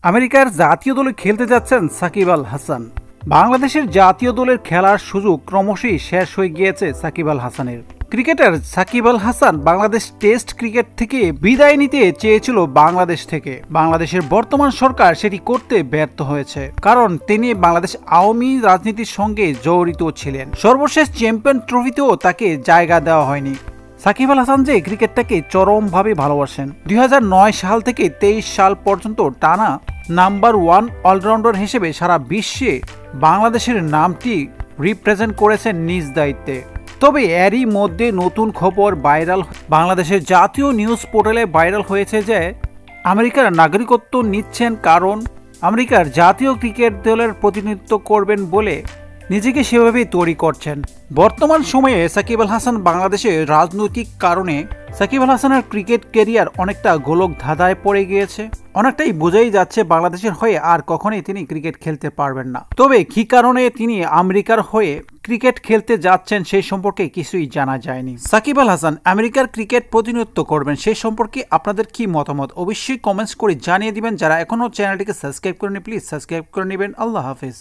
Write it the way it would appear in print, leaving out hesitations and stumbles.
আমেরিকার জাতীয় দলে খেলতে যাচ্ছেন সাকিব আল হাসান। বাংলাদেশের জাতীয় দলের খেলার সুযোগ ক্রমশই শেষ হয়ে গিয়েছে সাকিব আল হাসানের। Cricketer Shakib Al Hasan Bangladesh test cricket থেকে বিদায় নিতে চেয়েছিল বাংলাদেশ থেকে। বাংলাদেশের বর্তমান সরকার সেটি করতে ব্যর্থ হয়েছে, কারণ তিনি বাংলাদেশ আওয়ামী রাজনীতির সঙ্গে জড়িত ছিলেন। সর্বশেষ চ্যাম্পিয়ন ট্রফিতেও তাকে জায়গা দেওয়া হয়নি। সাকিব আল হাসান যে ক্রিকেটটাকে চরমভাবে ভালোবাসেন। 2009 সাল থেকে 23 সাল পর্যন্ত টানা নাম্বার 1 অলরাউন্ডার হিসেবে সারা বিশ্বে বাংলাদেশের নামটি রিপ্রেজেন্ট করেছেন নিজ দায়িত্বে। তবে এরই মধ্যে নতুন খবর ভাইরাল, বাংলাদেশের জাতীয় নিউজ পোর্টালে ভাইরাল হয়েছে যে আমেরিকার নাগরিকত্ব নিচ্ছেন, কারণ আমেরিকার জাতীয় ক্রিকেট দলের প্রতিনিধিত্ব করবেন বলে নিজেকে সেভাবেই তৈরি করছেন। বর্তমান সময়ে সাকিব আল হাসান বাংলাদেশের রাজনৈতিক কারণে সাকিব আল হাসানের ক্রিকেট ক্যারিয়ার অনেকটা গোলক ধাঁধায় পড়ে গিয়েছে। অনেকটাই বোঝাই যাচ্ছে বাংলাদেশের হয়ে আর কখনোই তিনি ক্রিকেট খেলতে পারবেন না। তবে কী কারণে তিনি আমেরিকার হয়ে ক্রিকেট খেলতে যাচ্ছেন সেই সম্পর্কে কিছুই জানা যায়নি। সাকিব আল হাসান আমেরিকার ক্রিকেট প্রতিনিধিত্ব করবেন, সেই সম্পর্কে আপনাদের কি মতামত অবশ্যই কমেন্টস করে জানিয়ে দিবেন। যারা এখনও চ্যানেলটিকে সাবস্ক্রাইব করেনি প্লিজ সাবস্ক্রাইব করে নেবেন। আল্লাহ হাফিজ।